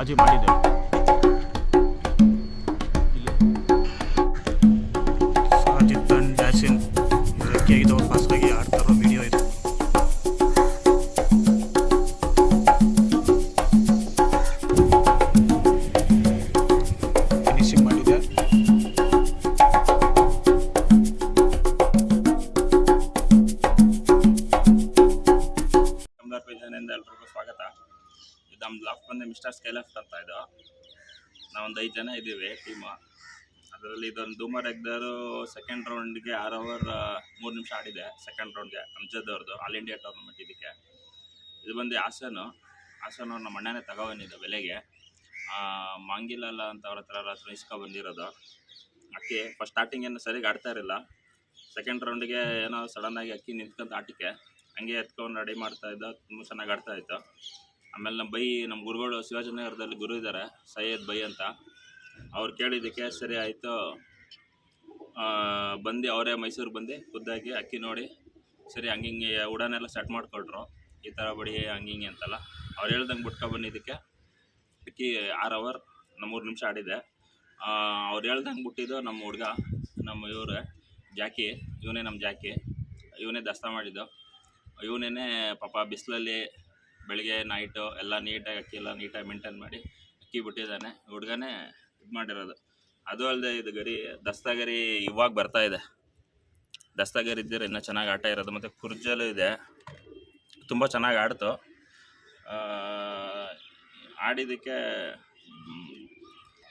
ಬಾಜಿ ಮಾಡಿದ್ದೇವೆ. ಸಾಜಿದ್ ಝೈನ್ ಡ್ಯಾಸಿನ್ ರೆಕ್ಕೆಯಾಗಿದ್ದವರು ಫಾಸ್ಟಾಗಿ ಆಡ್ತಾರೋ ವಿಡಿಯೋ ಇದು. ಫಿನಿಶಿಂಗ್ ಮಾಡಿದೆ. ಎಲ್ರಿಗೂ ಸ್ವಾಗತ. ಇದು ನಮ್ಮ ಲಾಫ್ಟ್ ಬಂದು ಮಿಸ್ಟರ್ ಸ್ಕೈಲಾಫ್ಟ್ ಅಂತ. ಇದು ನಾವೊಂದು 5 ಜನ ಇದ್ದೀವಿ ಟೀಮು. ಅದರಲ್ಲಿ ಇದೊಂದು ಧೂಮರ್ ಎಗ್ದರು ಸೆಕೆಂಡ್ ರೌಂಡ್ಗೆ 6 ಅವರ್ 3 ನಿಮಿಷ ಆಡಿದೆ. ಸೆಕೆಂಡ್ ರೌಂಡ್ಗೆ ಅಮ್ಜದವ್ರದ್ದು ಆಲ್ ಇಂಡಿಯಾ ಟೂರ್ನಮೆಂಟ್. ಇದು ಬಂದು ಹಾಸನು ಅವ್ರು ನಮ್ಮ ಅಣ್ಣನೇ ತಗೊಬಂದಿದ್ದು ಬೆಲೆಗೆ. ಮಾಂಗಿಲಲ್ಲ ಅಂತ ಅವ್ರ ಹತ್ರ ಇಸ್ಕೊ ಬಂದಿರೋದು. ಅಕ್ಕಿ ಫಸ್ಟ್ ಸ್ಟಾರ್ಟಿಂಗ್ ಏನು ಸರಿಯಾಗಿ ಆಡ್ತಾ ಇರಲಿಲ್ಲ. ಸೆಕೆಂಡ್ ರೌಂಡ್ಗೆ ಏನೋ ಸಡನ್ನಾಗಿ ಅಕ್ಕಿ ನಿಂತ್ಕೊಂತ ಆಟಕ್ಕೆ ಹಂಗೆ ಎತ್ಕೊಂಡು ರೆಡಿ ಮಾಡ್ತಾಯಿದ್ದ. ತುಂಬ ಚೆನ್ನಾಗಿ ಆಡ್ತಾಯಿತ್ತು. ಆಮೇಲೆ ನಮ್ಮ ಗುರುಗಳು ಶಿವಾಜಿನಗರದಲ್ಲಿ ಗುರು ಇದ್ದಾರೆ, ಸೈಯದ್ ಬೈ ಅಂತ. ಅವ್ರು ಕೇಳಿದ್ದಕ್ಕೆ ಸರಿ ಆಯಿತು ಬಂದು ಅವರೇ ಮೈಸೂರಿಗೆ ಬಂದು ಖುದ್ದಾಗಿ ಅಕ್ಕಿ ನೋಡಿ ಸರಿ ಹಂಗಿಂಗೆ ಉಡಾನೆಲ್ಲ ಸೆಟ್ ಮಾಡಿಕೊಟ್ರು. ಈ ಥರ ಬಡಿ ಹಂಗಿಂಗೆ ಅಂತಲ್ಲ ಅವ್ರು ಹೇಳ್ದಂಗೆ ಬಿಟ್ಕೊ ಬಂದಿದ್ದಕ್ಕೆ ಅಕ್ಕಿ 6 ಅವರ್ 3 ನಿಮಿಷ ಆಡಿದೆ. ಅವ್ರು ಹೇಳ್ದಂಗೆ ಬಿಟ್ಟಿದ್ದು ನಮ್ಮ ಹುಡುಗ, ನಮ್ಮ ಇವರೇ ಜಾಕಿ, ಇವನೇ ನಮ್ಮ ಜಾಕಿ, ಇವನೇ ದಸ್ತ ಮಾಡಿದ್ದು. ಇವನೇ ಪಾಪ ಬಿಸಿಲಲ್ಲಿ ಬೆಳಗ್ಗೆ ನೈಟು ಎಲ್ಲ ನೀಟಾಗಿ ಅಕ್ಕಿ ಎಲ್ಲ ನೀಟಾಗಿ ಮೇಂಟೈನ್ ಮಾಡಿ ಅಕ್ಕಿ ಬಿಟ್ಟಿದ್ದಾನೆ. ಹುಡುಗನೇ ಇದು ಮಾಡಿರೋದು. ಅದು ಅಲ್ಲದೆ ಇದು ಗರಿ ದಸ್ತಗರಿ ಇವಾಗ ಬರ್ತಾಯಿದೆ. ದಸ್ತಗರಿ ಇದ್ದರೆ ಇನ್ನೂ ಚೆನ್ನಾಗಿ ಆಟ ಇರೋದು. ಮತ್ತು ಕುರ್ಜಲು ಇದೆ, ತುಂಬ ಚೆನ್ನಾಗಿ ಆಡ್ತು. ಆಡಿದ್ದಕ್ಕೆ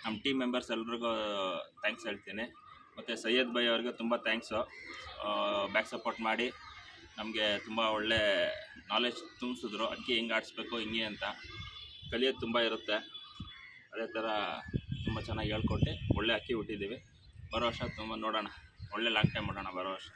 ನಮ್ಮ ಟೀಮ್ ಮೆಂಬರ್ಸ್ ಎಲ್ರಿಗೂ ಥ್ಯಾಂಕ್ಸ್ ಹೇಳ್ತೀನಿ. ಮತ್ತು ಸೈಯದ್ ಬೈ ಅವ್ರಿಗೆ ತುಂಬ ಥ್ಯಾಂಕ್ಸು. ಬ್ಯಾಕ್ ಸಪೋರ್ಟ್ ಮಾಡಿ ನಮಗೆ ತುಂಬ ಒಳ್ಳೆ ನಾಲೆಜ್ ತುಂಬಿಸಿದ್ರು. ಅಕ್ಕಿ ಹೆಂಗೆ ಆಡಿಸ್ಬೇಕು ಹಿಂಗೆ ಅಂತ ಕಲಿಯೋದು ತುಂಬ ಇರುತ್ತೆ. ಅದೇ ಥರ ತುಂಬ ಚೆನ್ನಾಗಿ ಹೇಳ್ಕೊಟ್ಟು ಒಳ್ಳೆ ಅಕ್ಕಿ ಹುಟ್ಟಿದ್ದೀವಿ. ಬರೋ ವರ್ಷ ತುಂಬ ನೋಡೋಣ, ಒಳ್ಳೆ ಲಾಂಗ್ ಟೈಮ್ ಮಾಡೋಣ ಬರೋ ವರ್ಷ.